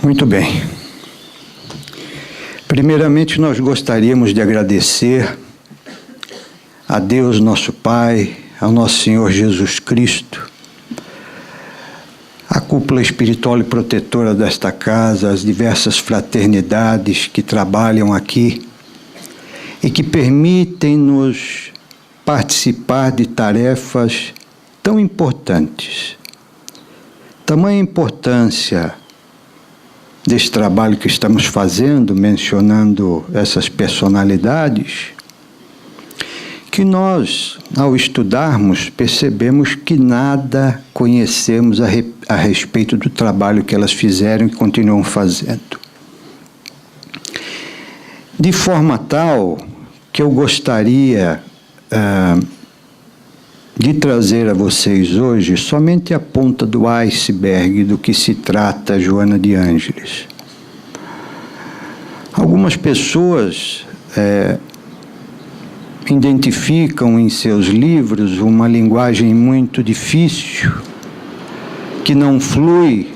Muito bem. Primeiramente, nós gostaríamos de agradecer a Deus, nosso Pai, ao nosso Senhor Jesus Cristo, a cúpula espiritual e protetora desta casa, as diversas fraternidades que trabalham aqui e que permitem-nos participar de tarefas tão importantes. Tamanha importância desse trabalho que estamos fazendo, mencionando essas personalidades, que nós, ao estudarmos, percebemos que nada conhecemos a respeito do trabalho que elas fizeram e continuam fazendo. De forma tal que eu gostaria de trazer a vocês hoje somente a ponta do iceberg do que se trata Joana de Ângeles. Algumas pessoas identificam em seus livros uma linguagem muito difícil, que não flui,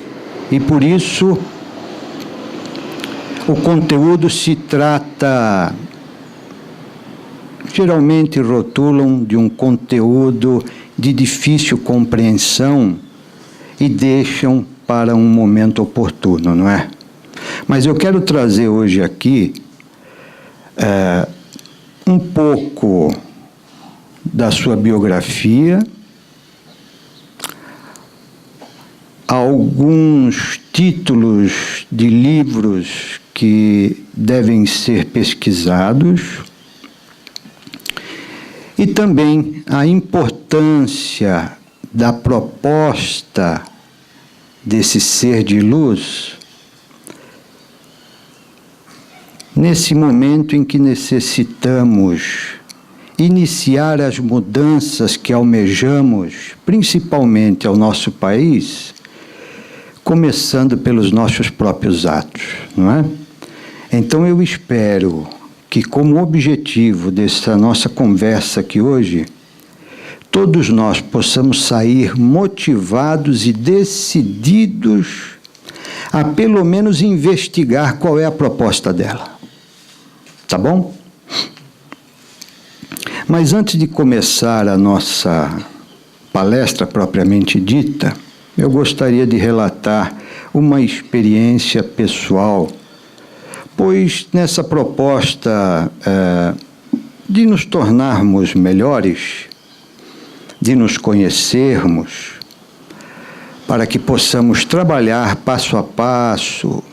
e por isso o conteúdo se trata, geralmente rotulam de um conteúdo de difícil compreensão e deixam para um momento oportuno, não é? Mas eu quero trazer hoje aqui um pouco da sua biografia, alguns títulos de livros que devem ser pesquisados e também a importância da proposta desse ser de luz nesse momento em que necessitamos iniciar as mudanças que almejamos, principalmente ao nosso país, começando pelos nossos próprios atos, não é? Então eu espero que, como objetivo dessa nossa conversa aqui hoje, todos nós possamos sair motivados e decididos a pelo menos investigar qual é a proposta dela. Tá bom? Mas antes de começar a nossa palestra propriamente dita, eu gostaria de relatar uma experiência pessoal, pois nessa proposta de nos tornarmos melhores, de nos conhecermos, para que possamos trabalhar passo a passo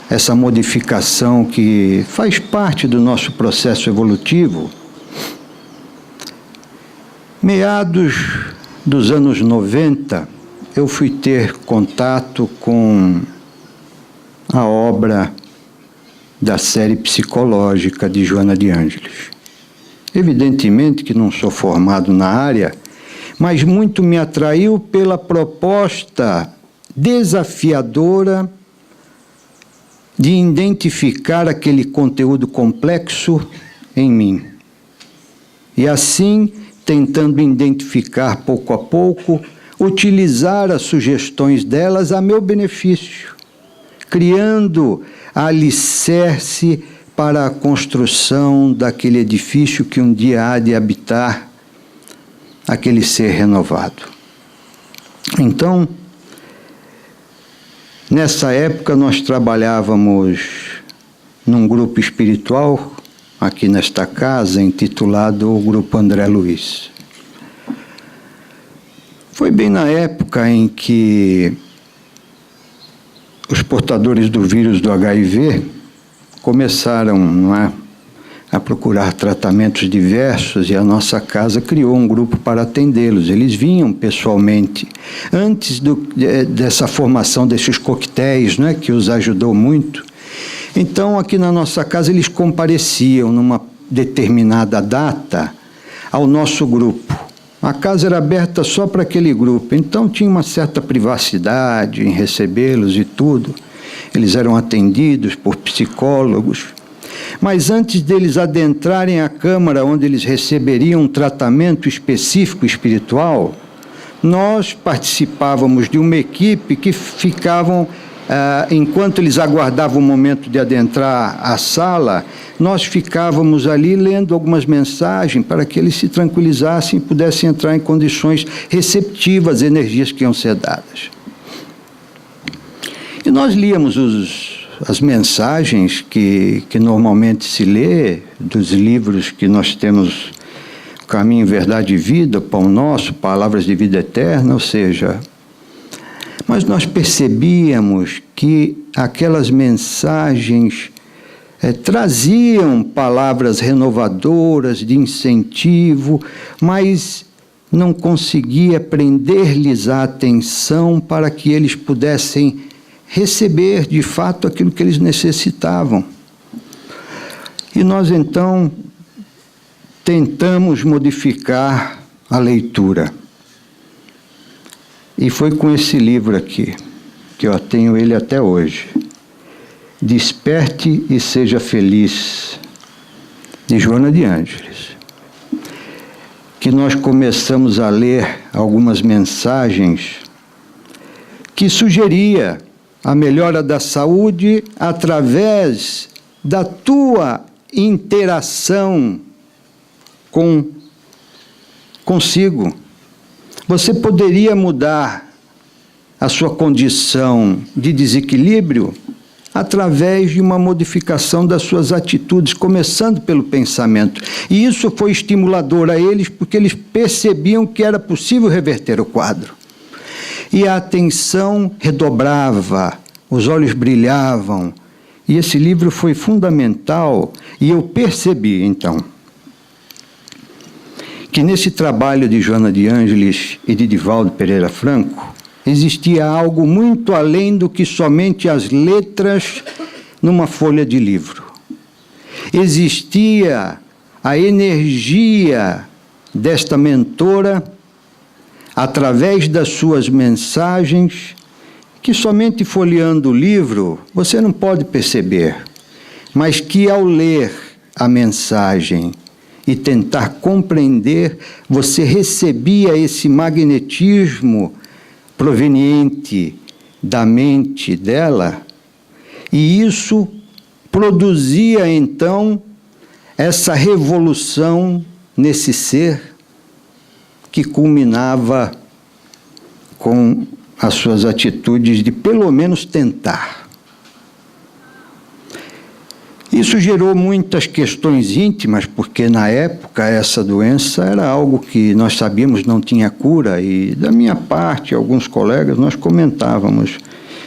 essa modificação que faz parte do nosso processo evolutivo, meados dos anos 90, eu fui ter contato com a obra da série psicológica de Joana de Ângeles. Evidentemente que não sou formado na área, mas muito me atraiu pela proposta desafiadora de identificar aquele conteúdo complexo em mim. E assim, tentando identificar pouco a pouco, utilizar as sugestões delas a meu benefício, criando alicerce para a construção daquele edifício que um dia há de habitar aquele ser renovado. Então, nessa época nós trabalhávamos num grupo espiritual aqui nesta casa, intitulado o Grupo André Luiz. Foi bem na época em que os portadores do vírus do HIV começaram, não é, a procurar tratamentos diversos, e a nossa casa criou um grupo para atendê-los. Eles vinham pessoalmente, antes dessa formação desses coquetéis, não é, que os ajudou muito. Então, aqui na nossa casa, eles compareciam numa determinada data ao nosso grupo. A casa era aberta só para aquele grupo, então tinha uma certa privacidade em recebê-los e tudo. Eles eram atendidos por psicólogos. Mas antes deles adentrarem a câmara onde eles receberiam um tratamento específico espiritual, nós participávamos de uma equipe que ficavam enquanto eles aguardavam o momento de adentrar a sala, nós ficávamos ali lendo algumas mensagens para que eles se tranquilizassem e pudessem entrar em condições receptivas às energias que iam ser dadas. E nós líamos as mensagens que normalmente se lê, dos livros que nós temos, Caminho, Verdade e Vida, Pão Nosso, Palavras de Vida Eterna, ou seja, mas nós percebíamos que aquelas mensagens traziam palavras renovadoras, de incentivo, mas não conseguia prender-lhes a atenção para que eles pudessem receber, de fato, aquilo que eles necessitavam. E nós, então, tentamos modificar a leitura. E foi com esse livro aqui, que eu tenho ele até hoje. Desperte e Seja Feliz, de Joana de Ângeles, que nós começamos a ler algumas mensagens que sugeria a melhora da saúde através da tua interação consigo. Você poderia mudar a sua condição de desequilíbrio através de uma modificação das suas atitudes, começando pelo pensamento. E isso foi estimulador a eles, porque eles percebiam que era possível reverter o quadro. E a atenção redobrava, os olhos brilhavam. E esse livro foi fundamental, e eu percebi, então, que nesse trabalho de Joana de Ângeles e de Divaldo Pereira Franco, existia algo muito além do que somente as letras numa folha de livro. Existia a energia desta mentora, através das suas mensagens, que somente folheando o livro você não pode perceber, mas que ao ler a mensagem e tentar compreender, você recebia esse magnetismo proveniente da mente dela, e isso produzia então essa revolução nesse ser que culminava com as suas atitudes de pelo menos tentar. Isso gerou muitas questões íntimas, porque na época essa doença era algo que nós sabíamos não tinha cura, e da minha parte, alguns colegas, nós comentávamos,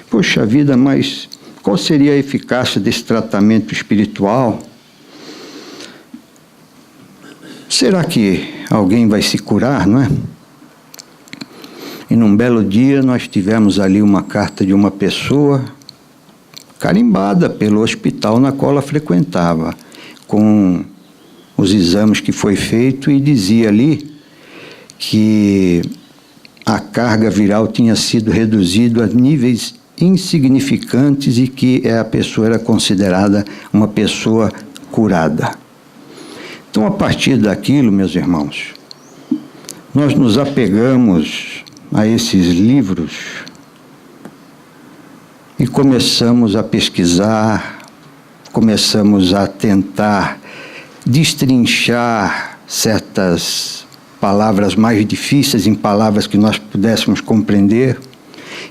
poxa vida, mas qual seria a eficácia desse tratamento espiritual? Será que alguém vai se curar, não é? E num belo dia nós tivemos ali uma carta de uma pessoa carimbada pelo hospital na qual ela frequentava, com os exames que foi feito, e dizia ali que a carga viral tinha sido reduzida a níveis insignificantes e que a pessoa era considerada uma pessoa curada. Então, a partir daquilo, meus irmãos, nós nos apegamos a esses livros e começamos a pesquisar, começamos a tentar destrinchar certas palavras mais difíceis em palavras que nós pudéssemos compreender.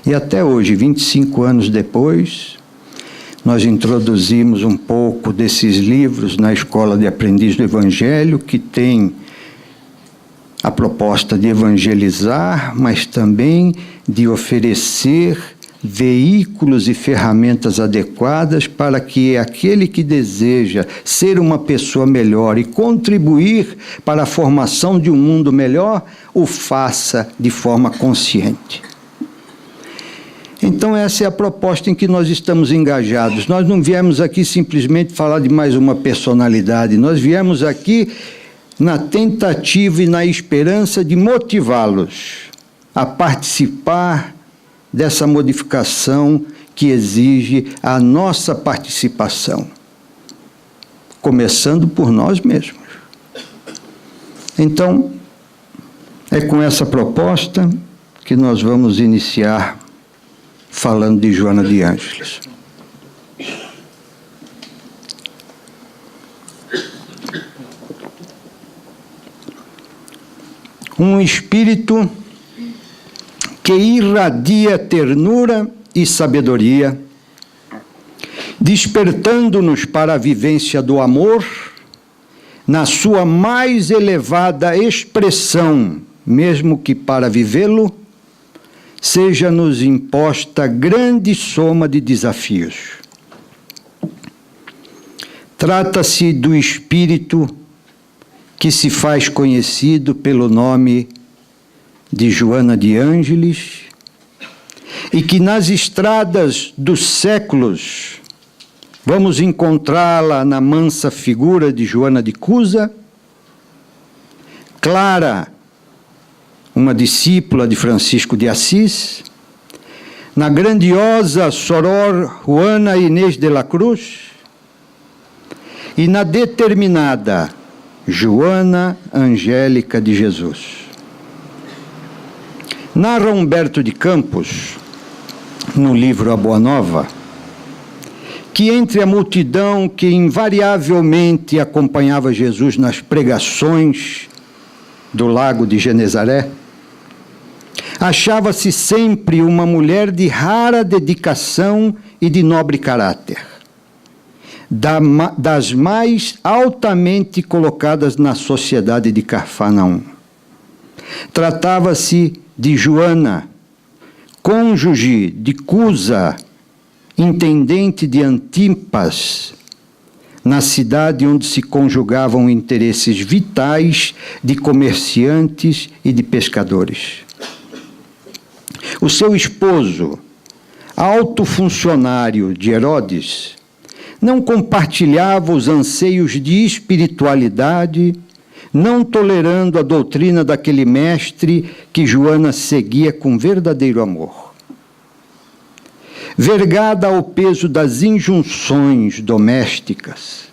E até hoje, 25 anos depois, nós introduzimos um pouco desses livros na Escola de Aprendiz do Evangelho, que tem a proposta de evangelizar, mas também de oferecer veículos e ferramentas adequadas para que aquele que deseja ser uma pessoa melhor e contribuir para a formação de um mundo melhor, o faça de forma consciente. Então essa é a proposta em que nós estamos engajados. Nós não viemos aqui simplesmente falar de mais uma personalidade, nós viemos aqui na tentativa e na esperança de motivá-los a participar dessa modificação que exige a nossa participação, começando por nós mesmos. Então, é com essa proposta que nós vamos iniciar falando de Joana de Ângeles. Um espírito que irradia ternura e sabedoria, despertando-nos para a vivência do amor, na sua mais elevada expressão, mesmo que para vivê-lo, seja-nos imposta grande soma de desafios. Trata-se do espírito que se faz conhecido pelo nome de Joana de Ângeles e que nas estradas dos séculos vamos encontrá-la na mansa figura de Joana de Cusa, Clara, uma discípula de Francisco de Assis, na grandiosa Soror Juana Inês de la Cruz e na determinada Joana Angélica de Jesus. Narra Humberto de Campos, no livro A Boa Nova, que entre a multidão que invariavelmente acompanhava Jesus nas pregações do lago de Genezaré, achava-se sempre uma mulher de rara dedicação e de nobre caráter, das mais altamente colocadas na sociedade de Cafarnaum. Tratava-se de Joana, cônjuge de Cusa, intendente de Antipas, na cidade onde se conjugavam interesses vitais de comerciantes e de pescadores. O seu esposo, alto funcionário de Herodes, não compartilhava os anseios de espiritualidade, não tolerando a doutrina daquele mestre que Joana seguia com verdadeiro amor. Vergada ao peso das injunções domésticas,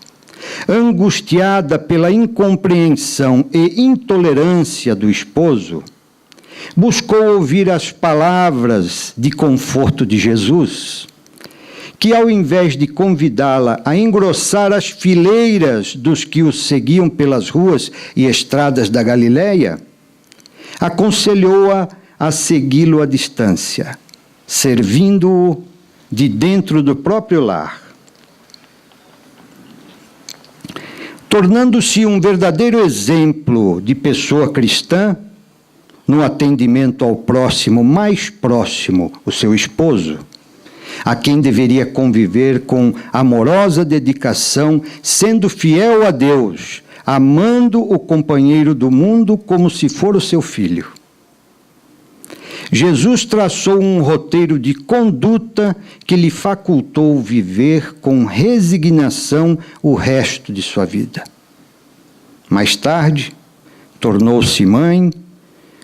angustiada pela incompreensão e intolerância do esposo, buscou ouvir as palavras de conforto de Jesus, que ao invés de convidá-la a engrossar as fileiras dos que o seguiam pelas ruas e estradas da Galileia, aconselhou-a a segui-lo à distância, servindo-o de dentro do próprio lar. Tornando-se um verdadeiro exemplo de pessoa cristã, no atendimento ao próximo mais próximo, o seu esposo, a quem deveria conviver com amorosa dedicação, sendo fiel a Deus, amando o companheiro do mundo como se for o seu filho. Jesus traçou um roteiro de conduta que lhe facultou viver com resignação o resto de sua vida. Mais tarde, tornou-se mãe.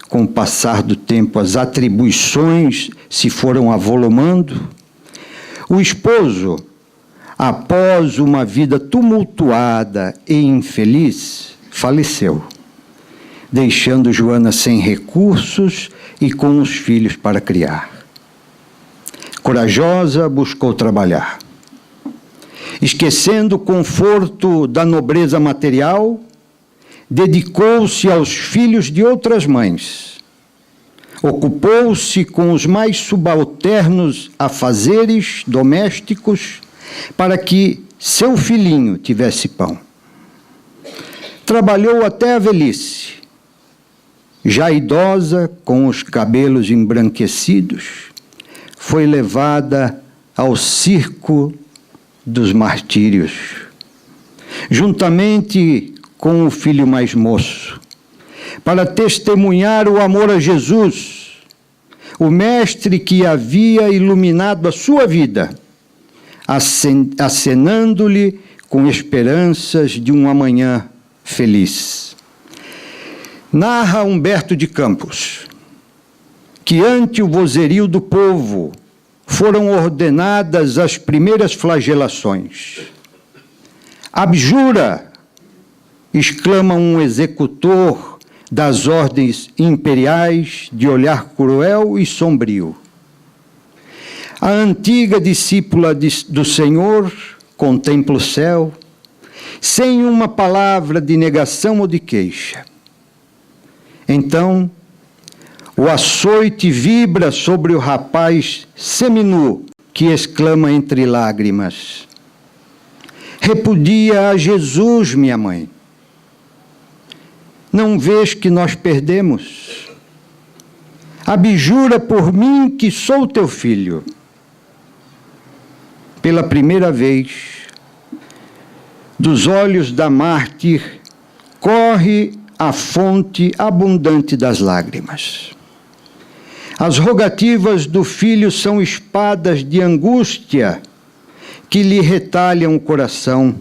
Com o passar do tempo, as atribuições se foram avolumando. O esposo, após uma vida tumultuada e infeliz, faleceu, deixando Joana sem recursos e com os filhos para criar. Corajosa, buscou trabalhar. Esquecendo o conforto da nobreza material, dedicou-se aos filhos de outras mães. Ocupou-se com os mais subalternos afazeres domésticos para que seu filhinho tivesse pão. Trabalhou até a velhice. Já idosa, com os cabelos embranquecidos, foi levada ao circo dos martírios, juntamente com o filho mais moço, para testemunhar o amor a Jesus, o mestre que havia iluminado a sua vida, acenando-lhe com esperanças de um amanhã feliz. Narra Humberto de Campos que ante o vozerio do povo foram ordenadas as primeiras flagelações. Abjura! Exclama um executor das ordens imperiais de olhar cruel e sombrio. A antiga discípula do Senhor contempla o céu, sem uma palavra de negação ou de queixa. Então, o açoite vibra sobre o rapaz seminu, que exclama entre lágrimas: repudia a Jesus, minha mãe. Não vês que nós perdemos? Abjura por mim que sou teu filho. Pela primeira vez, dos olhos da mártir corre a fonte abundante das lágrimas. As rogativas do filho são espadas de angústia que lhe retalham o coração.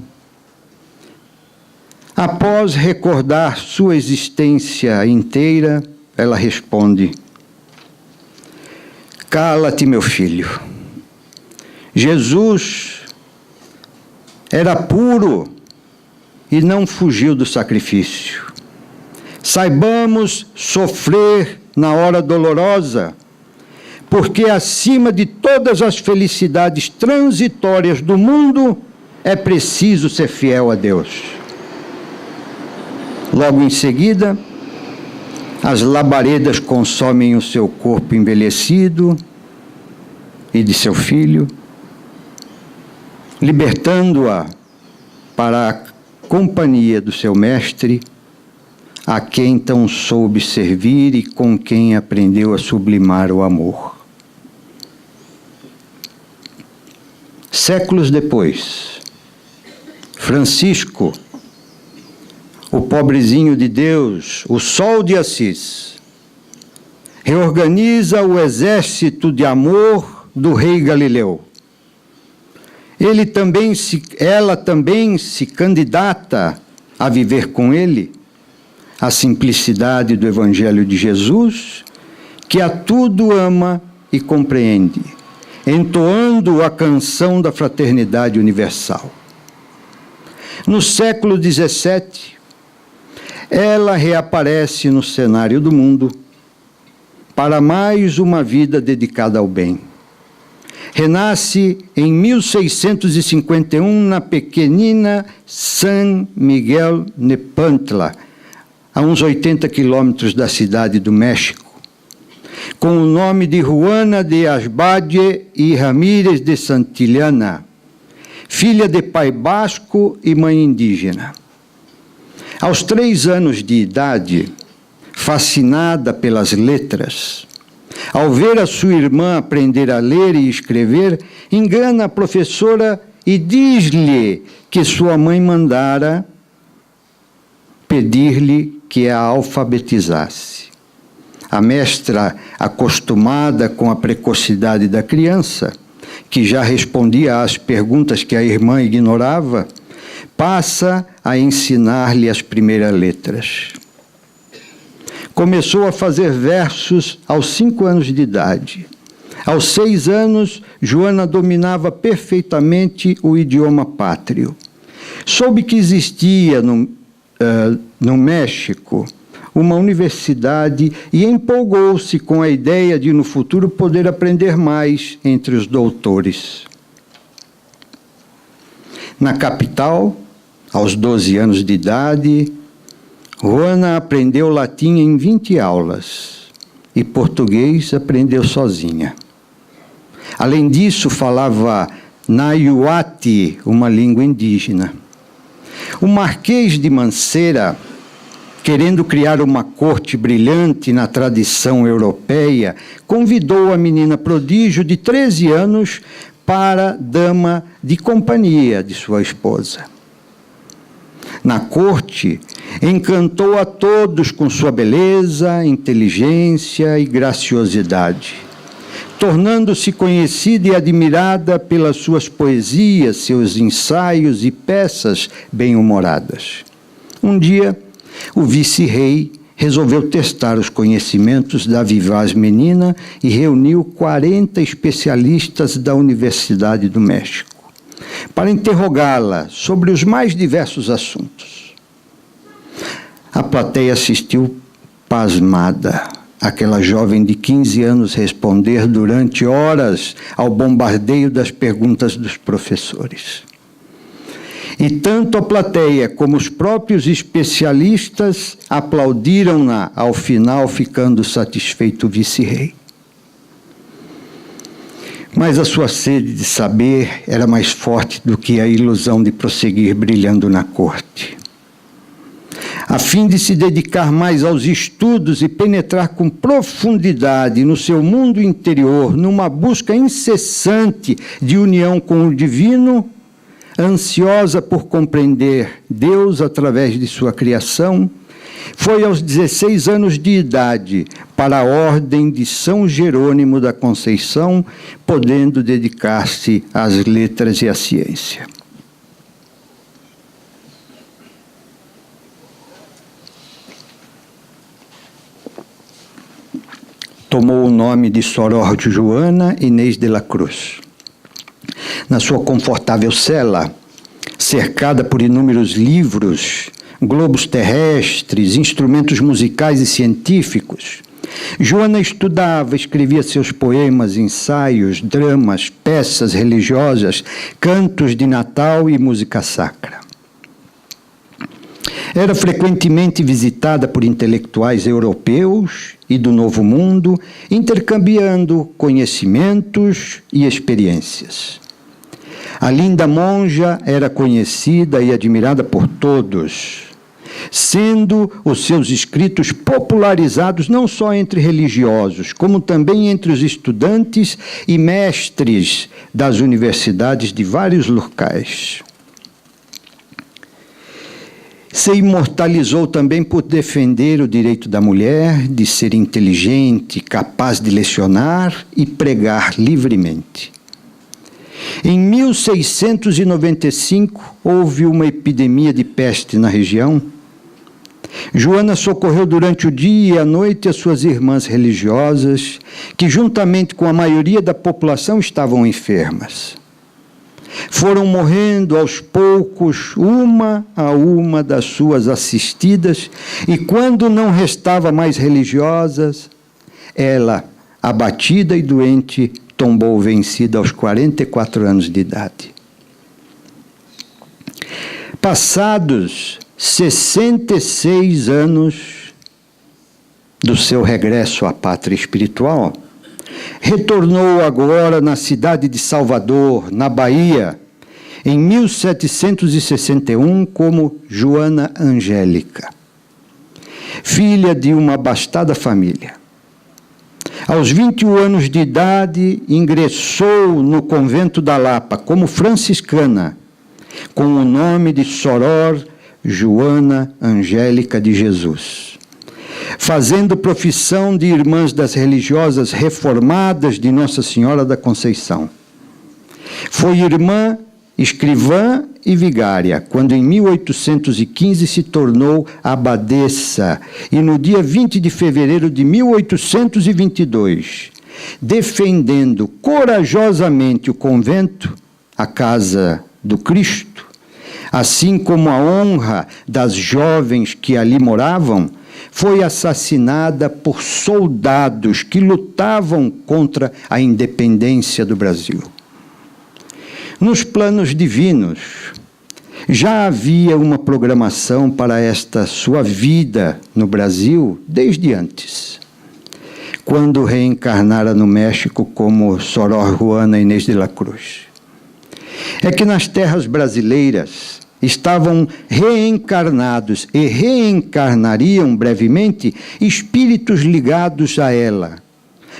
Após recordar sua existência inteira, ela responde: cala-te, meu filho. Jesus era puro e não fugiu do sacrifício. Saibamos sofrer na hora dolorosa, porque acima de todas as felicidades transitórias do mundo, é preciso ser fiel a Deus. Logo em seguida, as labaredas consomem o seu corpo envelhecido e de seu filho, libertando-a para a companhia do seu mestre, a quem tão soube servir e com quem aprendeu a sublimar o amor. Séculos depois, Francisco, o pobrezinho de Deus, o Sol de Assis, reorganiza o exército de amor do rei Galileu. Ela também se candidata a viver com ele a simplicidade do Evangelho de Jesus, que a tudo ama e compreende, entoando a canção da fraternidade universal. No século XVII, ela reaparece no cenário do mundo para mais uma vida dedicada ao bem. Renasce em 1651 na pequenina San Miguel Nepantla, a uns 80 quilômetros da cidade do México, com o nome de Juana de Asbade e Ramírez de Santillana, filha de pai basco e mãe indígena. Aos 3 anos de idade, fascinada pelas letras, ao ver a sua irmã aprender a ler e escrever, engana a professora e diz-lhe que sua mãe mandara pedir-lhe que a alfabetizasse. A mestra, acostumada com a precocidade da criança, que já respondia às perguntas que a irmã ignorava, passa a ensinar-lhe as primeiras letras. Começou a fazer versos aos 5 anos de idade. Aos 6 anos, Joana dominava perfeitamente o idioma pátrio. Soube que existia no México uma universidade e empolgou-se com a ideia de, no futuro, poder aprender mais entre os doutores. Na capital, aos 12 anos de idade, Juana aprendeu latim em 20 aulas e português aprendeu sozinha. Além disso, falava Nahuatl, uma língua indígena. O Marquês de Mancera, querendo criar uma corte brilhante na tradição europeia, convidou a menina prodígio de 13 anos para dama de companhia de sua esposa. Na corte, encantou a todos com sua beleza, inteligência e graciosidade, tornando-se conhecida e admirada pelas suas poesias, seus ensaios e peças bem-humoradas. Um dia, o vice-rei resolveu testar os conhecimentos da vivaz menina e reuniu 40 especialistas da Universidade do México para interrogá-la sobre os mais diversos assuntos. A plateia assistiu pasmada aquela jovem de 15 anos responder durante horas ao bombardeio das perguntas dos professores. E tanto a plateia como os próprios especialistas aplaudiram-na, ao final ficando satisfeito o vice-rei. Mas a sua sede de saber era mais forte do que a ilusão de prosseguir brilhando na corte. A fim de se dedicar mais aos estudos e penetrar com profundidade no seu mundo interior, numa busca incessante de união com o divino, ansiosa por compreender Deus através de sua criação, foi aos 16 anos de idade para a ordem de São Jerônimo da Conceição, podendo dedicar-se às letras e à ciência. Tomou o nome de Soror Joana Inês de la Cruz. Na sua confortável cela, cercada por inúmeros livros, globos terrestres, instrumentos musicais e científicos, Joana estudava, escrevia seus poemas, ensaios, dramas, peças religiosas, cantos de Natal e música sacra. Era frequentemente visitada por intelectuais europeus e do Novo Mundo, intercambiando conhecimentos e experiências. A linda monja era conhecida e admirada por todos, sendo os seus escritos popularizados não só entre religiosos, como também entre os estudantes e mestres das universidades de vários locais. Se imortalizou também por defender o direito da mulher de ser inteligente, capaz de lecionar e pregar livremente. Em 1695, houve uma epidemia de peste na região. Joana socorreu durante o dia e a noite as suas irmãs religiosas, que juntamente com a maioria da população estavam enfermas. Foram morrendo aos poucos, uma a uma das suas assistidas, e quando não restava mais religiosas, ela, abatida e doente, tombou vencida aos 44 anos de idade. Passados 66 anos do seu regresso à pátria espiritual, retornou agora na cidade de Salvador, na Bahia, em 1761, como Joana Angélica, filha de uma abastada família. Aos 21 anos de idade, ingressou no convento da Lapa como franciscana, com o nome de Soror Joana Angélica de Jesus, fazendo profissão de irmãs das religiosas reformadas de Nossa Senhora da Conceição. Foi irmã, escrivã e vigária, quando em 1815 se tornou abadesa, e no dia 20 de fevereiro de 1822, defendendo corajosamente o convento, a casa do Cristo, assim como a honra das jovens que ali moravam, foi assassinada por soldados que lutavam contra a independência do Brasil. Nos planos divinos, já havia uma programação para esta sua vida no Brasil desde antes, quando reencarnara no México como Soror Juana Inês de la Cruz. É que nas terras brasileiras estavam reencarnados e reencarnariam brevemente espíritos ligados a ela,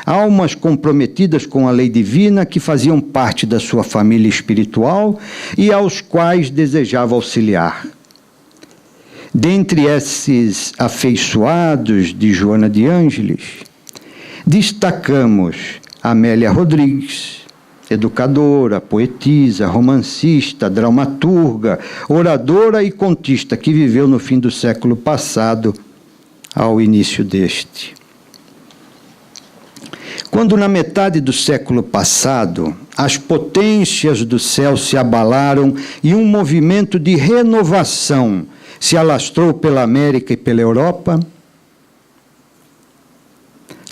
almas comprometidas com a lei divina que faziam parte da sua família espiritual e aos quais desejava auxiliar. Dentre esses afeiçoados de Joana de Ângeles, destacamos Amélia Rodrigues, educadora, poetisa, romancista, dramaturga, oradora e contista, que viveu no fim do século passado ao início deste. Quando na metade do século passado as potências do céu se abalaram e um movimento de renovação se alastrou pela América e pela Europa,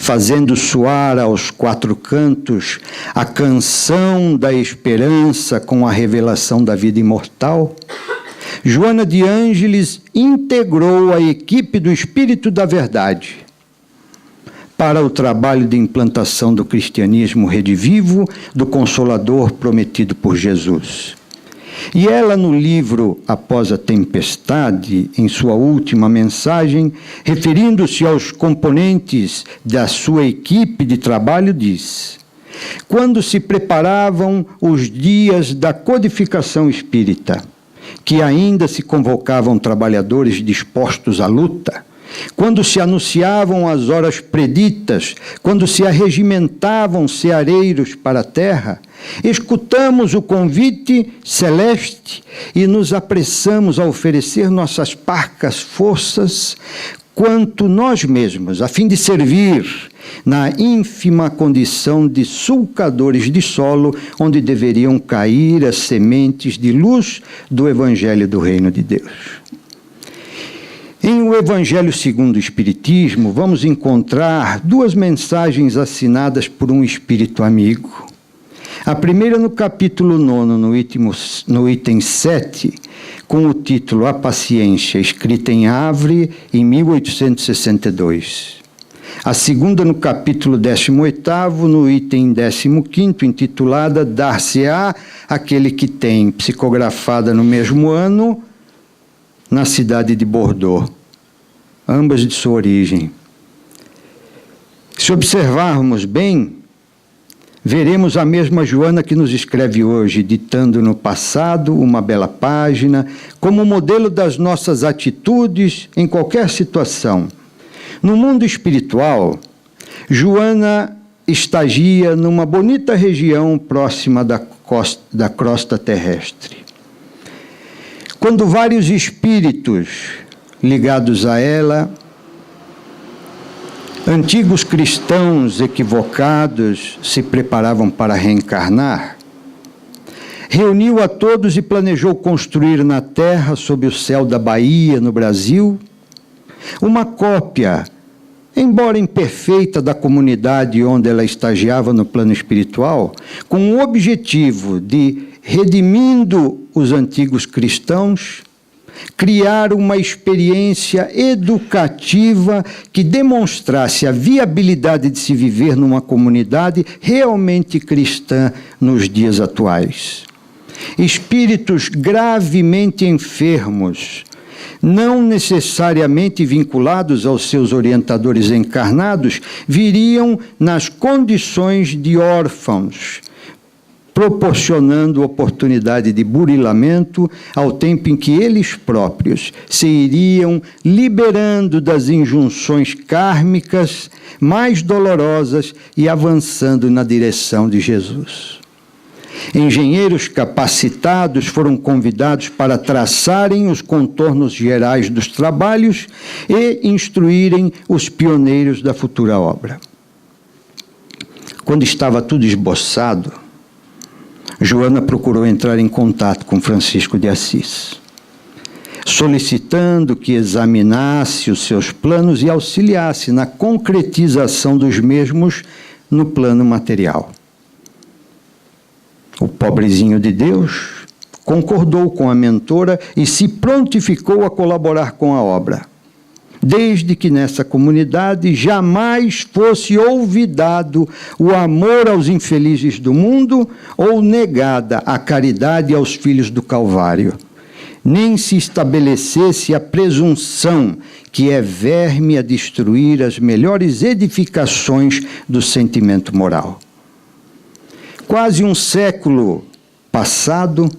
fazendo soar aos quatro cantos a canção da esperança com a revelação da vida imortal, Joana de Ângeles integrou a equipe do Espírito da Verdade para o trabalho de implantação do cristianismo redivivo, do Consolador prometido por Jesus. E ela, no livro Após a Tempestade, em sua última mensagem, referindo-se aos componentes da sua equipe de trabalho, diz: quando se preparavam os dias da codificação espírita, que ainda se convocavam trabalhadores dispostos à luta, quando se anunciavam as horas preditas, quando se arregimentavam ceareiros para a terra, escutamos o convite celeste e nos apressamos a oferecer nossas parcas forças quanto nós mesmos, a fim de servir na ínfima condição de sulcadores de solo, onde deveriam cair as sementes de luz do Evangelho do Reino de Deus. Em O Evangelho segundo o Espiritismo, vamos encontrar duas mensagens assinadas por um espírito amigo. A primeira no capítulo 9, no item 7, com o título A Paciência, escrita em Havre, em 1862. A segunda no capítulo 18º, no item 15º, intitulada Dar-se-á aquele que tem, psicografada no mesmo ano, na cidade de Bordeaux, ambas de sua origem. Se observarmos bem, veremos a mesma Joana que nos escreve hoje, ditando no passado uma bela página, como modelo das nossas atitudes em qualquer situação. No mundo espiritual, Joana estagia numa bonita região próxima da crosta terrestre. Quando vários espíritos ligados a ela, antigos cristãos equivocados, se preparavam para reencarnar, reuniu a todos e planejou construir na terra, sob o céu da Bahia, no Brasil, uma cópia, embora imperfeita, da comunidade onde ela estagiava no plano espiritual, com o objetivo de, redimindo os antigos cristãos, criar uma experiência educativa que demonstrasse a viabilidade de se viver numa comunidade realmente cristã nos dias atuais. Espíritos gravemente enfermos, não necessariamente vinculados aos seus orientadores encarnados, viriam nas condições de órfãos, proporcionando oportunidade de burilamento ao tempo em que eles próprios se iriam liberando das injunções kármicas mais dolorosas e avançando na direção de Jesus. Engenheiros capacitados foram convidados para traçarem os contornos gerais dos trabalhos e instruírem os pioneiros da futura obra. Quando estava tudo esboçado, Joana procurou entrar em contato com Francisco de Assis, solicitando que examinasse os seus planos e auxiliasse na concretização dos mesmos no plano material. O pobrezinho de Deus concordou com a mentora e se prontificou a colaborar com a obra, desde que nessa comunidade jamais fosse olvidado o amor aos infelizes do mundo ou negada a caridade aos filhos do Calvário, nem se estabelecesse a presunção que é verme a destruir as melhores edificações do sentimento moral. Quase um século passado,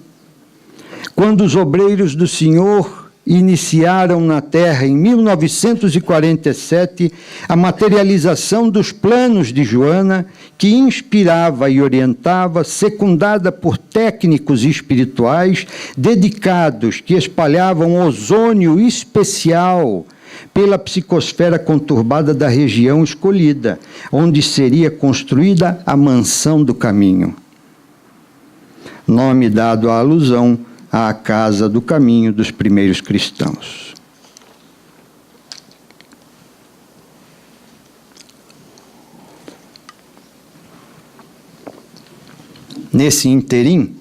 quando os obreiros do Senhor iniciaram na Terra, em 1947, a materialização dos planos de Joana, que inspirava e orientava, secundada por técnicos espirituais dedicados que espalhavam ozônio especial pela psicosfera conturbada da região escolhida, onde seria construída a Mansão do Caminho. Nome dado à alusão à Casa do Caminho dos primeiros cristãos. Nesse interim,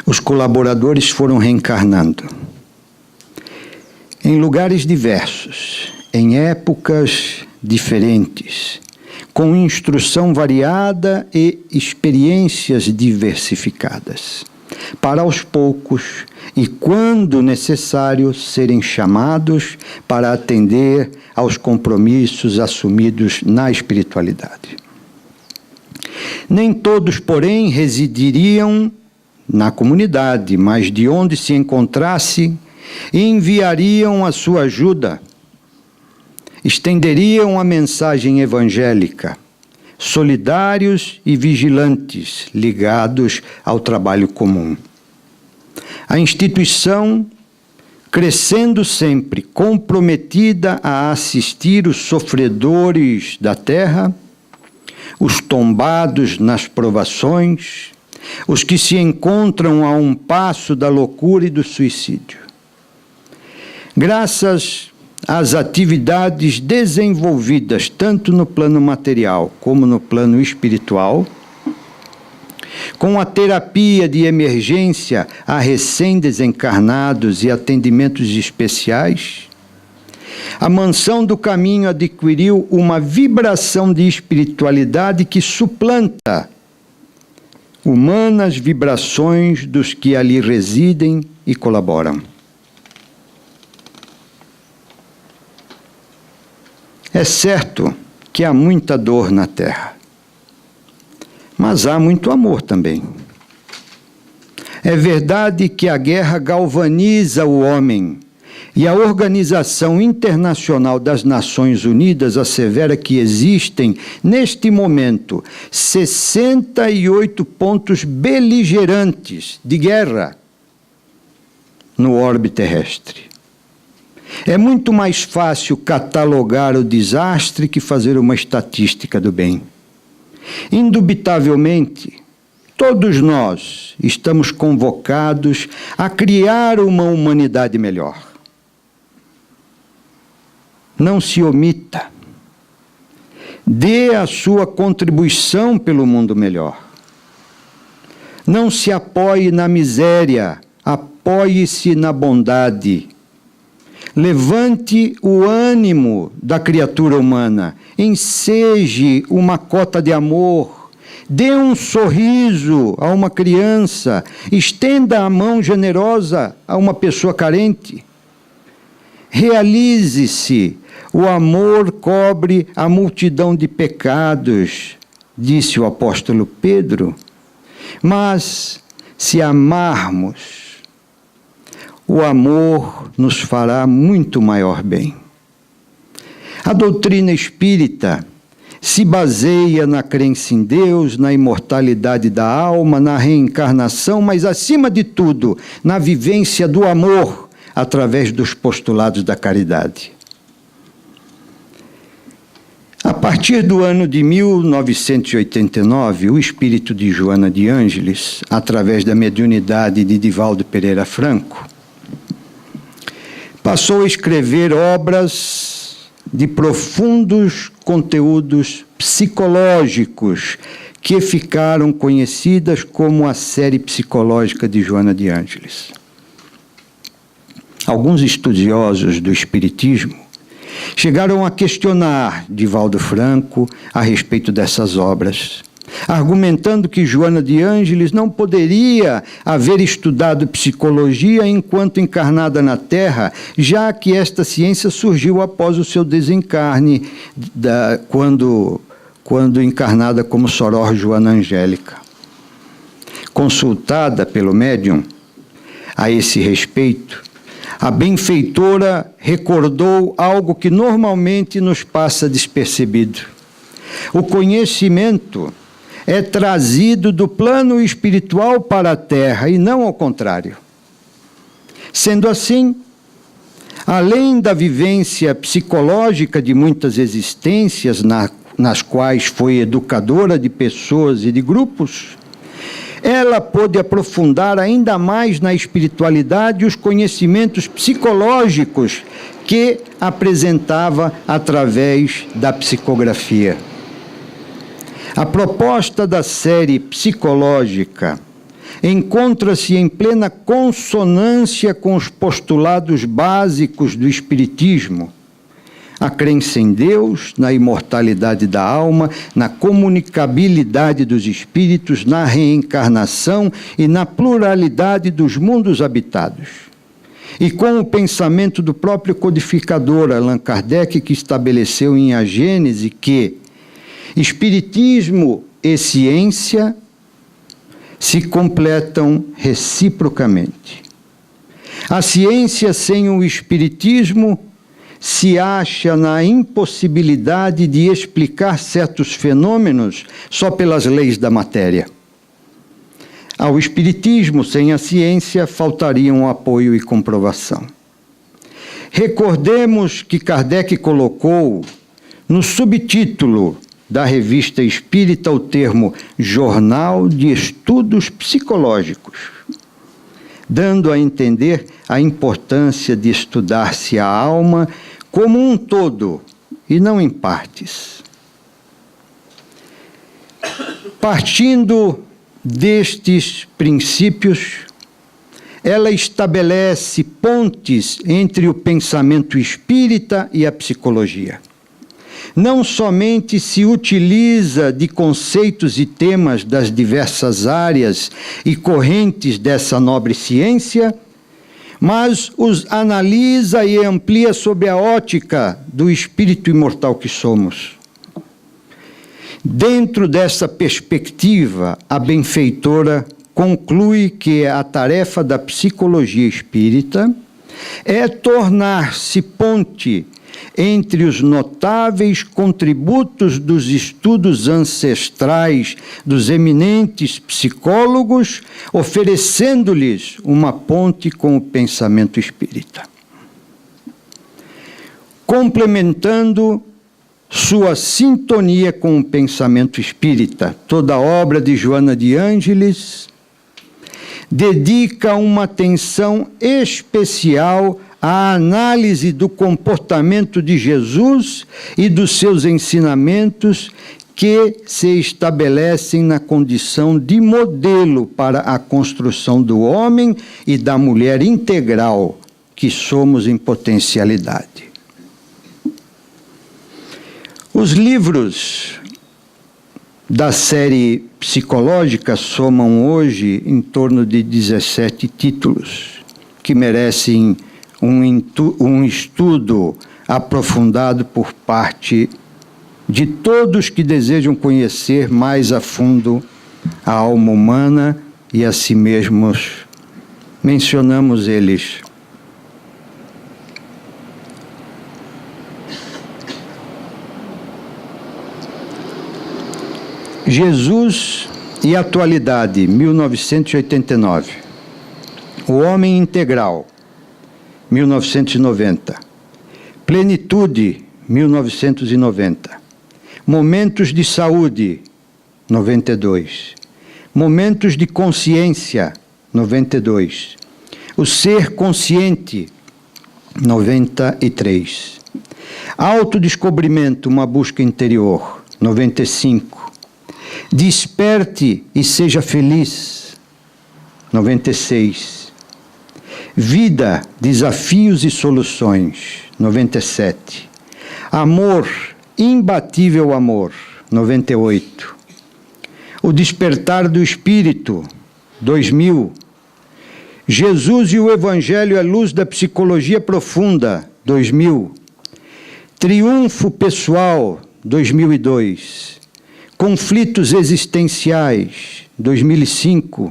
os colaboradores foram reencarnando em lugares diversos, em épocas diferentes, com instrução variada e experiências diversificadas, para aos poucos e, quando necessário, serem chamados para atender aos compromissos assumidos na espiritualidade. Nem todos, porém, residiriam na comunidade, mas de onde se encontrasse, enviariam a sua ajuda, estenderiam a mensagem evangélica, solidários e vigilantes, ligados ao trabalho comum. A instituição, crescendo sempre, comprometida a assistir os sofredores da terra, os tombados nas provações, os que se encontram a um passo da loucura e do suicídio. Graças às atividades desenvolvidas tanto no plano material como no plano espiritual, com a terapia de emergência a recém-desencarnados e atendimentos especiais, a Mansão do Caminho adquiriu uma vibração de espiritualidade que suplanta humanas vibrações dos que ali residem e colaboram. É certo que há muita dor na Terra, mas há muito amor também. É verdade que a guerra galvaniza o homem, e a Organização Internacional das Nações Unidas assevera que existem, neste momento, 68 pontos beligerantes de guerra no orbe terrestre. É muito mais fácil catalogar o desastre que fazer uma estatística do bem. Indubitavelmente, todos nós estamos convocados a criar uma humanidade melhor. Não se omita. Dê a sua contribuição pelo mundo melhor. Não se apoie na miséria, apoie-se na bondade. Levante o ânimo da criatura humana, enseje uma cota de amor, dê um sorriso a uma criança, estenda a mão generosa a uma pessoa carente. Realize-se, o amor cobre a multidão de pecados, disse o apóstolo Pedro. Mas, se amarmos, o amor nos fará muito maior bem. A doutrina espírita se baseia na crença em Deus, na imortalidade da alma, na reencarnação, mas, acima de tudo, na vivência do amor, através dos postulados da caridade. A partir do ano de 1989, o espírito de Joana de Ângeles, através da mediunidade de Divaldo Pereira Franco, passou a escrever obras de profundos conteúdos psicológicos que ficaram conhecidas como a série psicológica de Joana de Ângeles. Alguns estudiosos do espiritismo chegaram a questionar Divaldo Franco a respeito dessas obras, argumentando que Joana de Ângeles não poderia haver estudado psicologia enquanto encarnada na Terra, já que esta ciência surgiu após o seu desencarne, quando encarnada como Soror Joana Angélica. Consultada pelo médium a esse respeito, a benfeitora recordou algo que normalmente nos passa despercebido. O conhecimento é trazido do plano espiritual para a Terra e não ao contrário. Sendo assim, além da vivência psicológica de muitas existências nas quais foi educadora de pessoas e de grupos, ela pôde aprofundar ainda mais na espiritualidade os conhecimentos psicológicos que apresentava através da psicografia. A proposta da série psicológica encontra-se em plena consonância com os postulados básicos do Espiritismo: a crença em Deus, na imortalidade da alma, na comunicabilidade dos espíritos, na reencarnação e na pluralidade dos mundos habitados. E com o pensamento do próprio codificador Allan Kardec, que estabeleceu em A Gênese que Espiritismo e ciência se completam reciprocamente. A ciência sem o Espiritismo se acha na impossibilidade de explicar certos fenômenos só pelas leis da matéria. Ao Espiritismo, sem a ciência, faltariam apoio e comprovação. Recordemos que Kardec colocou no subtítulo da Revista Espírita o termo Jornal de Estudos Psicológicos, dando a entender a importância de estudar-se a alma como um todo e não em partes. Partindo destes princípios, ela estabelece pontes entre o pensamento espírita e a psicologia. Não somente se utiliza de conceitos e temas das diversas áreas e correntes dessa nobre ciência, mas os analisa e amplia sob a ótica do espírito imortal que somos. Dentro dessa perspectiva, a benfeitora conclui que a tarefa da psicologia espírita é tornar-se ponte entre os notáveis contributos dos estudos ancestrais dos eminentes psicólogos, oferecendo-lhes uma ponte com o pensamento espírita. Complementando sua sintonia com o pensamento espírita, toda a obra de Joana de Ângeles dedica uma atenção especial à análise do comportamento de Jesus e dos seus ensinamentos, que se estabelecem na condição de modelo para a construção do homem e da mulher integral que somos em potencialidade. Os livros da série psicológica somam hoje em torno de 17 títulos, que merecem um estudo aprofundado por parte de todos que desejam conhecer mais a fundo a alma humana e a si mesmos. Mencionamos eles. Jesus e Atualidade, 1989. O Homem Integral, 1990. Plenitude, 1990. Momentos de Saúde, 92. Momentos de Consciência, 92. O Ser Consciente, 93. Autodescobrimento, uma busca interior, 95. Desperte e seja feliz, 96. Vida, desafios e soluções, 97. Amor, imbatível amor, 98. O despertar do espírito, 2000. Jesus e o Evangelho à luz da psicologia profunda, 2000. Triunfo pessoal, 2002. Conflitos existenciais, 2005.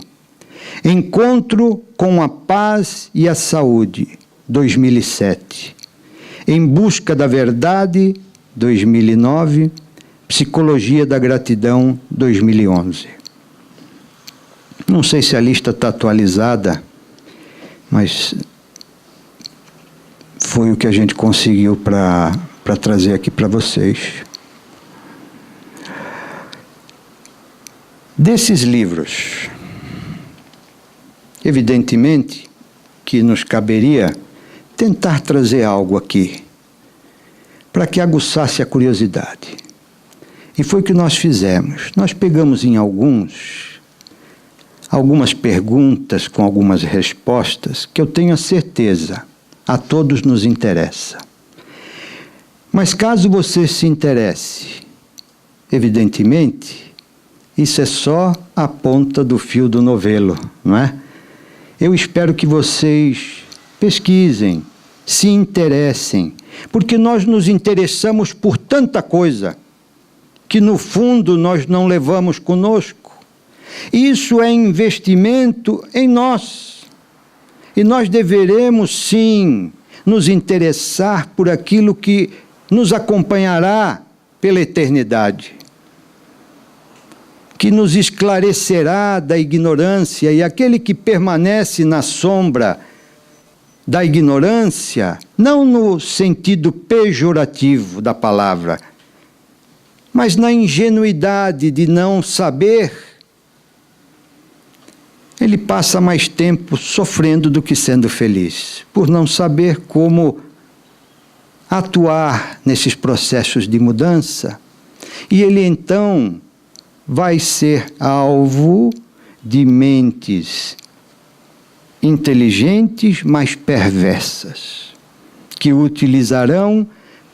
Encontro com a paz e a saúde, 2007. Em busca da verdade, 2009. Psicologia da gratidão, 2011. Não sei se a lista está atualizada, mas foi o que a gente conseguiu para trazer aqui para vocês. Desses livros, evidentemente que nos caberia tentar trazer algo aqui, para que aguçasse a curiosidade. E foi o que nós fizemos. Nós pegamos em algumas perguntas com algumas respostas que eu tenho a certeza, a todos nos interessa. Mas caso você se interesse, evidentemente, isso é só a ponta do fio do novelo, não é? Eu espero que vocês pesquisem, se interessem, porque nós nos interessamos por tanta coisa que no fundo nós não levamos conosco. Isso é investimento em nós. E nós deveremos sim nos interessar por aquilo que nos acompanhará pela eternidade, que nos esclarecerá da ignorância, e aquele que permanece na sombra da ignorância, não no sentido pejorativo da palavra, mas na ingenuidade de não saber, ele passa mais tempo sofrendo do que sendo feliz, por não saber como atuar nesses processos de mudança. E ele então vai ser alvo de mentes inteligentes, mas perversas, que o utilizarão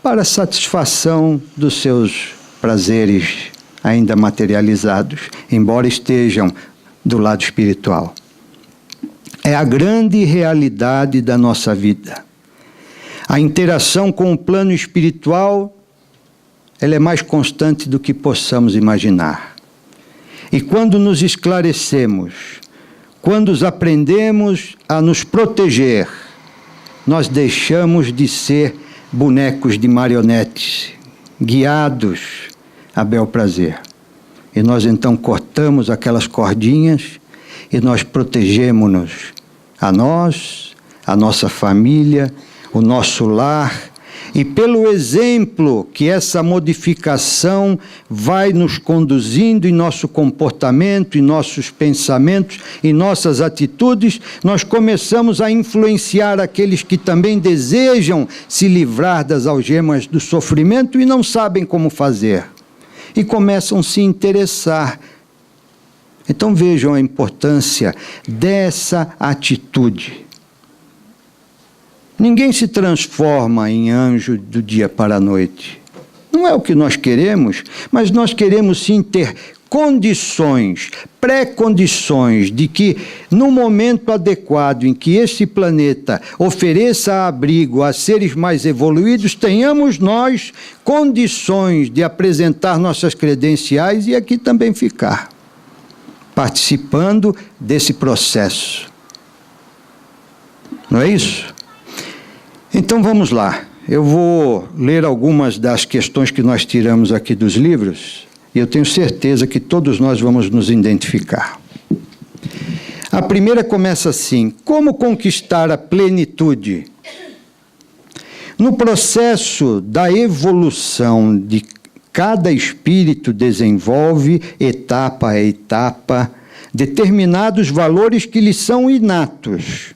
para a satisfação dos seus prazeres ainda materializados, embora estejam do lado espiritual. É a grande realidade da nossa vida. A interação com o plano espiritual, ela é mais constante do que possamos imaginar. E quando nos esclarecemos, quando aprendemos a nos proteger, nós deixamos de ser bonecos de marionetes, guiados a bel prazer. E nós então cortamos aquelas cordinhas e nós protegemos-nos a nós, a nossa família, o nosso lar, e pelo exemplo que essa modificação vai nos conduzindo em nosso comportamento, em nossos pensamentos, em nossas atitudes, nós começamos a influenciar aqueles que também desejam se livrar das algemas do sofrimento e não sabem como fazer. E começam a se interessar. Então vejam a importância dessa atitude. Ninguém se transforma em anjo do dia para a noite. Não é o que nós queremos, mas nós queremos sim ter condições, pré-condições de que no momento adequado em que esse planeta ofereça abrigo a seres mais evoluídos, tenhamos nós condições de apresentar nossas credenciais e aqui também ficar, participando desse processo. Não é isso? Então vamos lá, eu vou ler algumas das questões que nós tiramos aqui dos livros, e eu tenho certeza que todos nós vamos nos identificar. A primeira começa assim: como conquistar a plenitude? No processo da evolução de cada espírito desenvolve, etapa a etapa, determinados valores que lhe são inatos.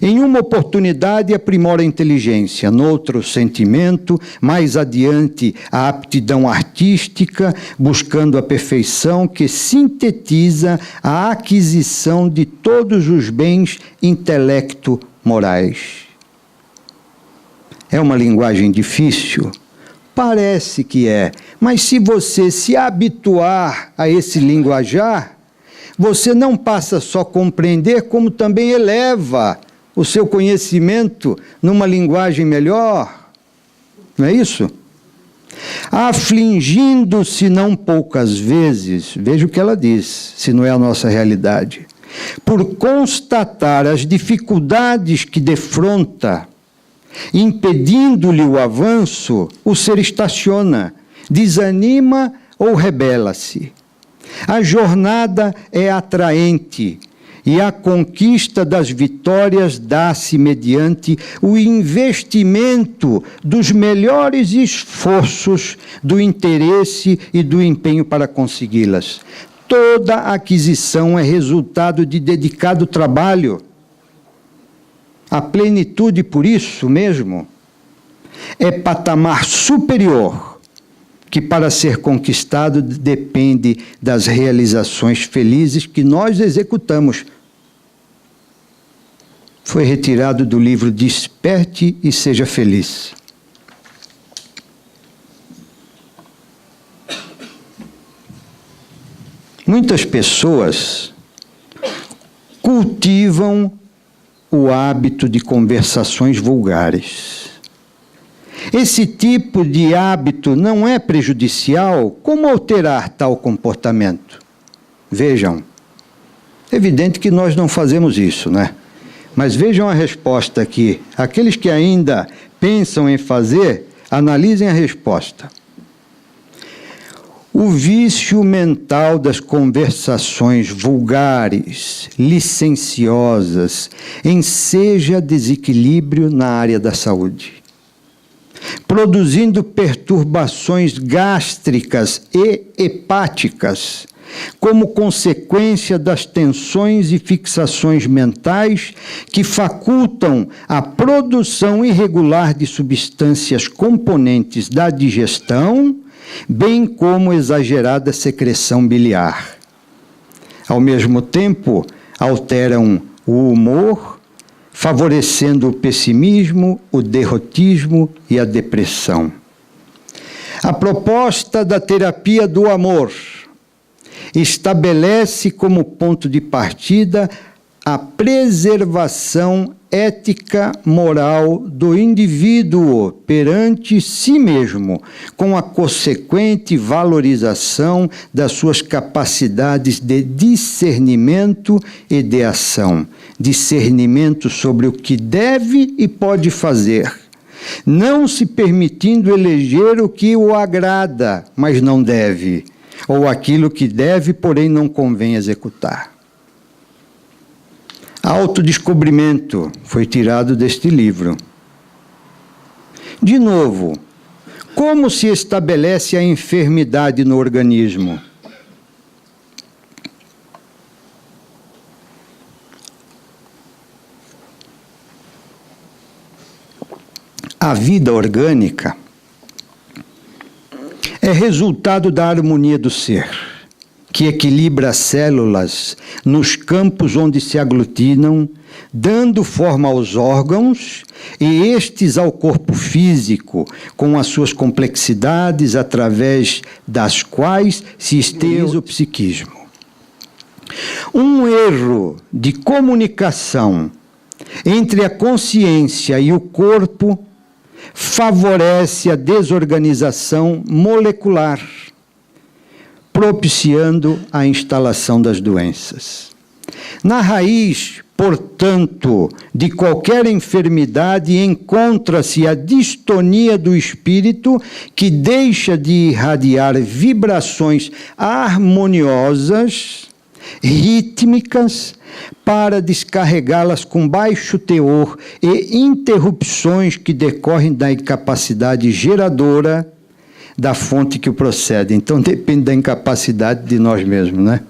Em uma oportunidade aprimora a inteligência, noutra o sentimento, mais adiante a aptidão artística, buscando a perfeição que sintetiza a aquisição de todos os bens intelecto-morais. É uma linguagem difícil? Parece que é, mas se você se habituar a esse linguajar, você não passa só a compreender, como também eleva o seu conhecimento numa linguagem melhor. Não é isso? Afligindo-se não poucas vezes, veja o que ela diz, se não é a nossa realidade, por constatar as dificuldades que defronta, impedindo-lhe o avanço, o ser estaciona, desanima ou rebela-se. A jornada é atraente, e a conquista das vitórias dá-se mediante o investimento dos melhores esforços, do interesse e do empenho para consegui-las. Toda aquisição é resultado de dedicado trabalho. A plenitude, por isso mesmo, é patamar superior que para ser conquistado depende das realizações felizes que nós executamos. Foi retirado do livro Desperte e Seja Feliz. Muitas pessoas cultivam o hábito de conversações vulgares. Esse tipo de hábito não é prejudicial? Como alterar tal comportamento? Vejam, é evidente que nós não fazemos isso, né? Mas vejam a resposta aqui. Aqueles que ainda pensam em fazer, analisem a resposta. O vício mental das conversações vulgares, licenciosas, enseja desequilíbrio na área da saúde, produzindo perturbações gástricas e hepáticas, como consequência das tensões e fixações mentais que facultam a produção irregular de substâncias componentes da digestão, bem como exagerada secreção biliar. Ao mesmo tempo, alteram o humor, favorecendo o pessimismo, o derrotismo e a depressão. A proposta da terapia do amor estabelece como ponto de partida a preservação ética moral do indivíduo perante si mesmo, com a consequente valorização das suas capacidades de discernimento e de ação. Discernimento sobre o que deve e pode fazer, não se permitindo eleger o que o agrada, mas não deve, ou aquilo que deve, porém não convém executar. Autodescobrimento foi tirado deste livro. De novo, como se estabelece a enfermidade no organismo? A vida orgânica é resultado da harmonia do ser, que equilibra as células nos campos onde se aglutinam, dando forma aos órgãos e estes ao corpo físico, com as suas complexidades através das quais se exterioriza o psiquismo. Um erro de comunicação entre a consciência e o corpo favorece a desorganização molecular, propiciando a instalação das doenças. Na raiz, portanto, de qualquer enfermidade encontra-se a distonia do espírito, que deixa de irradiar vibrações harmoniosas, rítmicas, para descarregá-las com baixo teor e interrupções que decorrem da incapacidade geradora da fonte que o procede. Então depende da incapacidade de nós mesmos, né?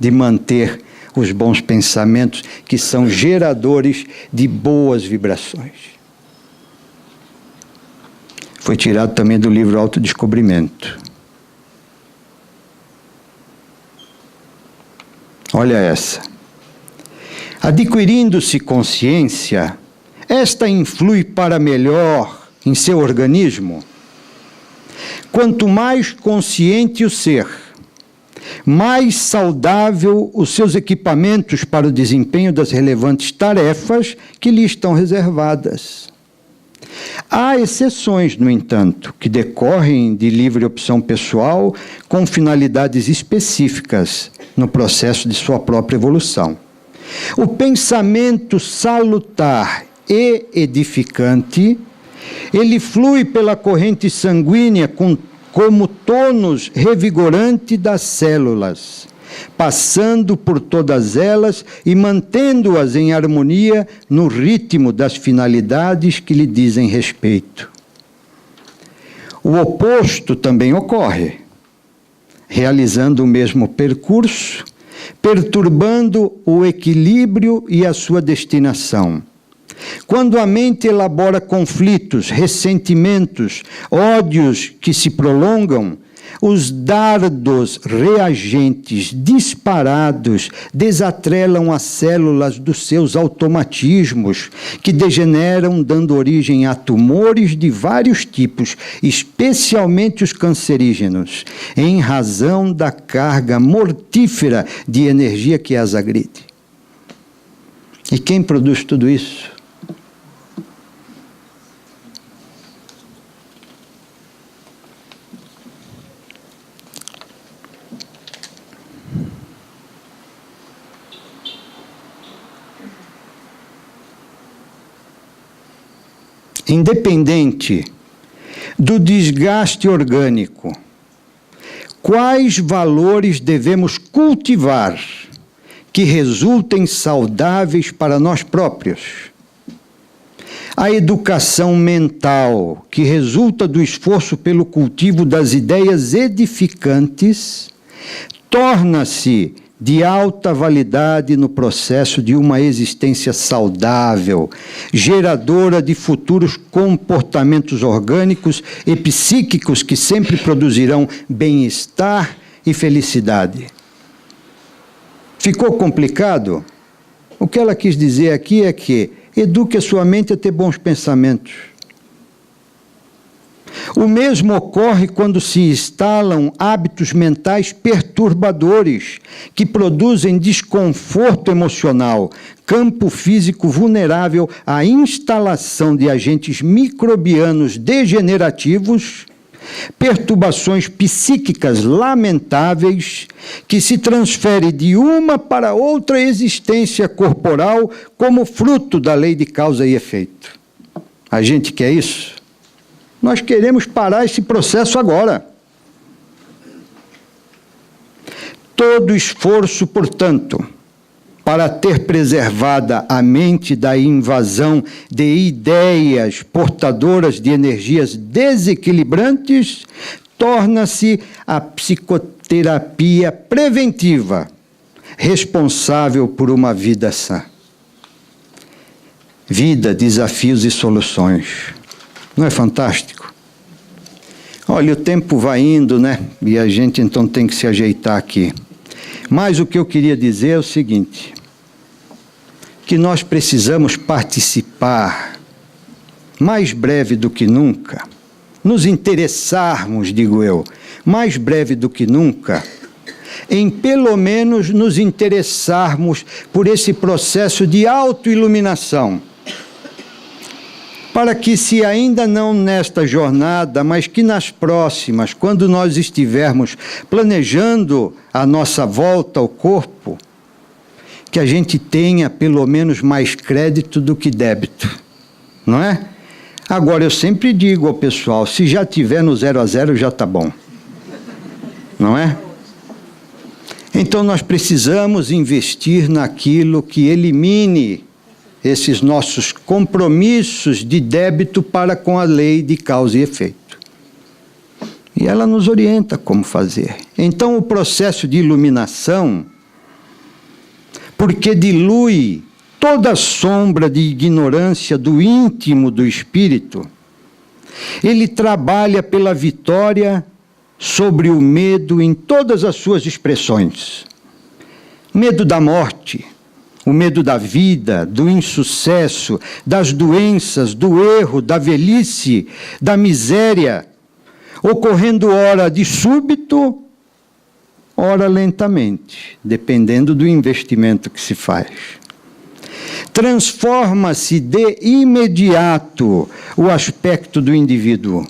De manter os bons pensamentos que são geradores de boas vibrações. Foi tirado também do livro Autodescobrimento. Olha essa. Adquirindo-se consciência, esta influi para melhor em seu organismo. Quanto mais consciente o ser, mais saudável os seus equipamentos para o desempenho das relevantes tarefas que lhe estão reservadas. Há exceções, no entanto, que decorrem de livre opção pessoal com finalidades específicas no processo de sua própria evolução. O pensamento salutar e edificante, ele flui pela corrente sanguínea como tônus revigorante das células, passando por todas elas e mantendo-as em harmonia no ritmo das finalidades que lhe dizem respeito. O oposto também ocorre, realizando o mesmo percurso, perturbando o equilíbrio e a sua destinação. Quando a mente elabora conflitos, ressentimentos, ódios que se prolongam, os dardos reagentes disparados desatrelam as células dos seus automatismos, que degeneram, dando origem a tumores de vários tipos, especialmente os cancerígenos, em razão da carga mortífera de energia que as agride. E quem produz tudo isso? Independente do desgaste orgânico, quais valores devemos cultivar que resultem saudáveis para nós próprios? A educação mental, que resulta do esforço pelo cultivo das ideias edificantes, torna-se de alta validade no processo de uma existência saudável, geradora de futuros comportamentos orgânicos e psíquicos que sempre produzirão bem-estar e felicidade. Ficou complicado? O que ela quis dizer aqui é que eduque a sua mente a ter bons pensamentos. O mesmo ocorre quando se instalam hábitos mentais perturbadores, que produzem desconforto emocional, campo físico vulnerável à instalação de agentes microbianos degenerativos, perturbações psíquicas lamentáveis, que se transferem de uma para outra existência corporal como fruto da lei de causa e efeito. A gente quer isso? Nós queremos parar esse processo agora. Todo esforço, portanto, para ter preservada a mente da invasão de ideias portadoras de energias desequilibrantes, torna-se a psicoterapia preventiva, responsável por uma vida sã. Vida, desafios e soluções. Não é fantástico? Olha, o tempo vai indo, né? E a gente então tem que se ajeitar aqui. Mas o que eu queria dizer é o seguinte, que nós precisamos participar, mais breve do que nunca, nos interessarmos, digo eu, mais breve do que nunca, em pelo menos nos interessarmos por esse processo de autoiluminação, para que, se ainda não nesta jornada, mas que nas próximas, quando nós estivermos planejando a nossa volta ao corpo, que a gente tenha pelo menos mais crédito do que débito, não é? Agora, eu sempre digo ao pessoal, se já tiver no 0 a 0, já está bom, não é? Então, nós precisamos investir naquilo que elimine esses nossos compromissos de débito para com a lei de causa e efeito. E ela nos orienta como fazer. Então, o processo de iluminação, porque dilui toda a sombra de ignorância do íntimo do espírito, ele trabalha pela vitória sobre o medo em todas as suas expressões. Medo da morte, o medo da vida, do insucesso, das doenças, do erro, da velhice, da miséria, ocorrendo ora de súbito, ora lentamente, dependendo do investimento que se faz. Transforma-se de imediato o aspecto do indivíduo,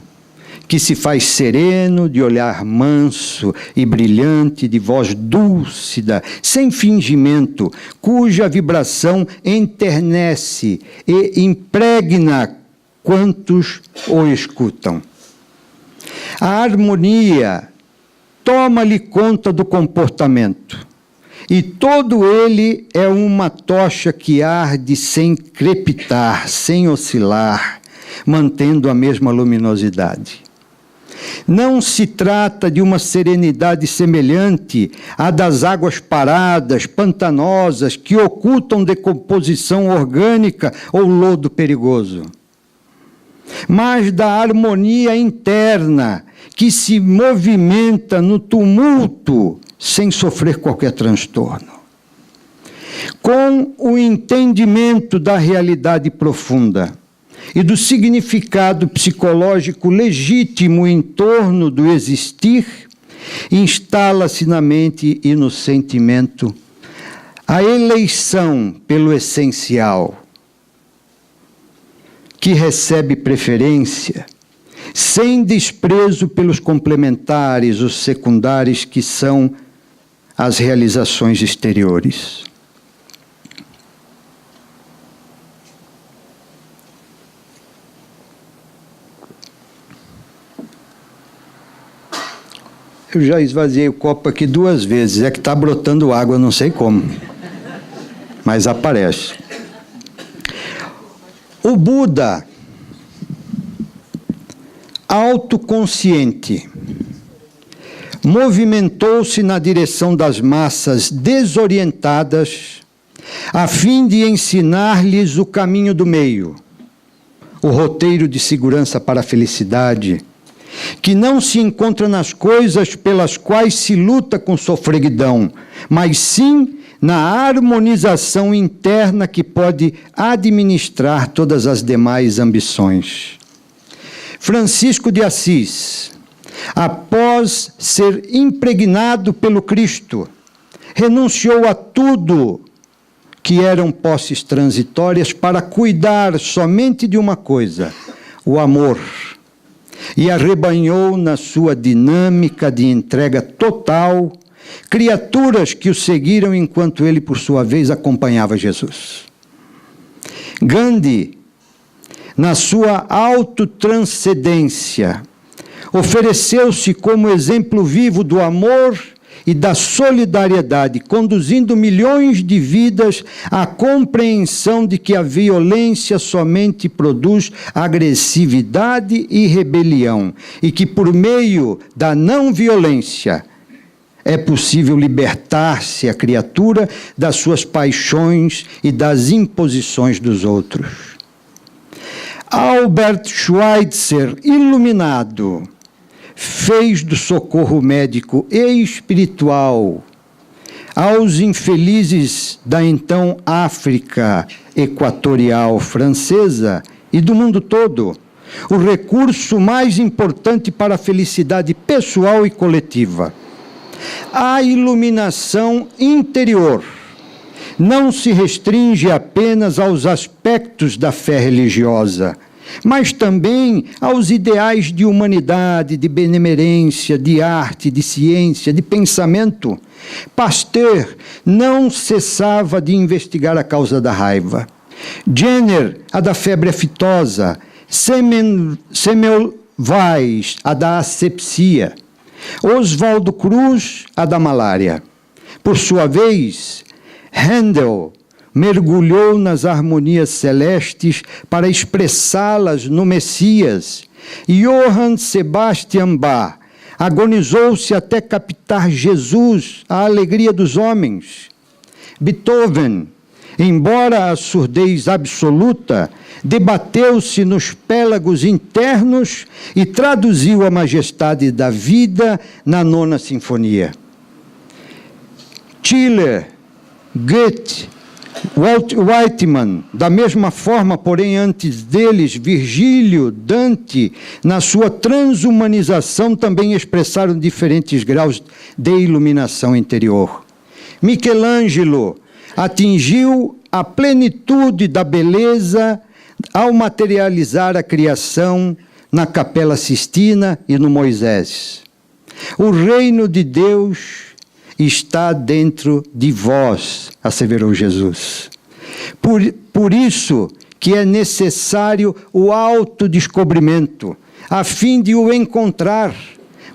que se faz sereno, de olhar manso e brilhante, de voz dúlcida, sem fingimento, cuja vibração enternece e impregna quantos o escutam. A harmonia toma-lhe conta do comportamento, e todo ele é uma tocha que arde sem crepitar, sem oscilar, mantendo a mesma luminosidade. Não se trata de uma serenidade semelhante à das águas paradas, pantanosas, que ocultam decomposição orgânica ou lodo perigoso, mas da harmonia interna, que se movimenta no tumulto sem sofrer qualquer transtorno. Com o entendimento da realidade profunda e do significado psicológico legítimo em torno do existir, instala-se na mente e no sentimento a eleição pelo essencial, que recebe preferência, sem desprezo pelos complementares, os secundários, que são as realizações exteriores. Eu já esvaziei o copo aqui 2 vezes, é que está brotando água, não sei como, mas aparece. O Buda, autoconsciente, movimentou-se na direção das massas desorientadas, a fim de ensinar-lhes o caminho do meio, o roteiro de segurança para a felicidade, que não se encontra nas coisas pelas quais se luta com sofreguidão, mas sim na harmonização interna que pode administrar todas as demais ambições. Francisco de Assis, após ser impregnado pelo Cristo, renunciou a tudo que eram posses transitórias para cuidar somente de uma coisa, o amor, e arrebanhou na sua dinâmica de entrega total criaturas que o seguiram enquanto ele, por sua vez, acompanhava Jesus. Gandhi, na sua autotranscendência, ofereceu-se como exemplo vivo do amor e da solidariedade, conduzindo milhões de vidas à compreensão de que a violência somente produz agressividade e rebelião, e que por meio da não violência é possível libertar-se a criatura das suas paixões e das imposições dos outros. Albert Schweitzer, iluminado, fez do socorro médico e espiritual aos infelizes da então África Equatorial Francesa e do mundo todo o recurso mais importante para a felicidade pessoal e coletiva. A iluminação interior não se restringe apenas aos aspectos da fé religiosa, mas também aos ideais de humanidade, de benemerência, de arte, de ciência, de pensamento. Pasteur não cessava de investigar a causa da raiva. Jenner, a da febre aftosa. Semmelweis, a da asepsia. Oswaldo Cruz, a da malária. Por sua vez, Handel mergulhou nas harmonias celestes para expressá-las no Messias. Johann Sebastian Bach agonizou-se até captar Jesus, a alegria dos homens. Beethoven, embora a surdez absoluta, debateu-se nos pélagos internos e traduziu a majestade da vida na 9ª Sinfonia. Schiller, Goethe, Walt Whitman, da mesma forma, porém antes deles, Virgílio, Dante, na sua transhumanização também expressaram diferentes graus de iluminação interior. Michelangelo atingiu a plenitude da beleza ao materializar a criação na Capela Sistina e no Moisés. O reino de Deus está dentro de vós, asseverou Jesus. Por isso que é necessário o autodescobrimento, a fim de o encontrar,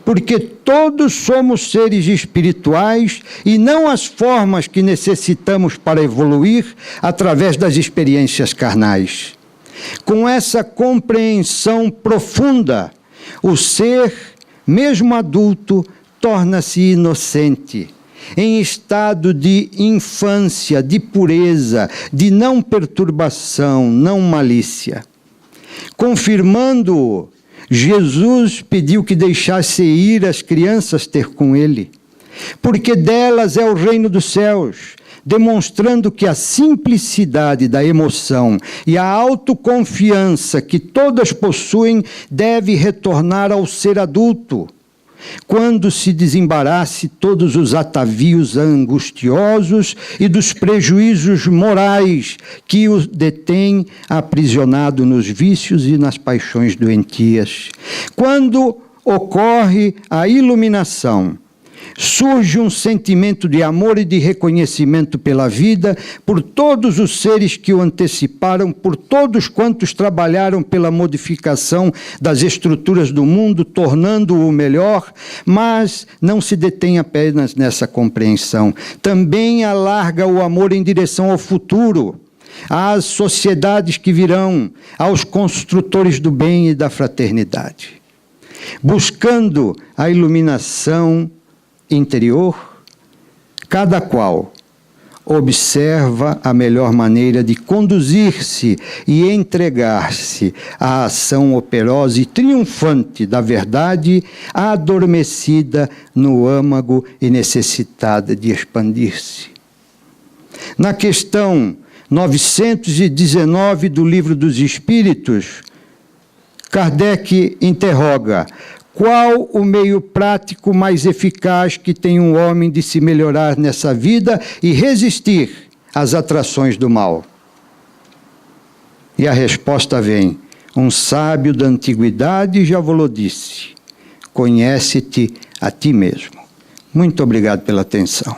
porque todos somos seres espirituais e não as formas que necessitamos para evoluir através das experiências carnais. Com essa compreensão profunda, o ser mesmo adulto, torna-se inocente, em estado de infância, de pureza, de não perturbação, não malícia. Confirmando-o, Jesus pediu que deixasse ir as crianças ter com ele, porque delas é o reino dos céus, demonstrando que a simplicidade da emoção e a autoconfiança que todas possuem deve retornar ao ser adulto, quando se desembarace todos os atavios angustiosos e dos prejuízos morais que o detêm aprisionado nos vícios e nas paixões doentias. Quando ocorre a iluminação, surge um sentimento de amor e de reconhecimento pela vida, por todos os seres que o anteciparam, por todos quantos trabalharam pela modificação das estruturas do mundo, tornando-o melhor, mas não se detém apenas nessa compreensão. Também alarga o amor em direção ao futuro, às sociedades que virão, aos construtores do bem e da fraternidade. Buscando a iluminação interior, cada qual observa a melhor maneira de conduzir-se e entregar-se à ação operosa e triunfante da verdade, adormecida no âmago e necessitada de expandir-se. Na questão 919 do Livro dos Espíritos, Kardec interroga: qual o meio prático mais eficaz que tem um homem de se melhorar nessa vida e resistir às atrações do mal? E a resposta vem: um sábio da antiguidade já vos disse: conhece-te a ti mesmo. Muito obrigado pela atenção.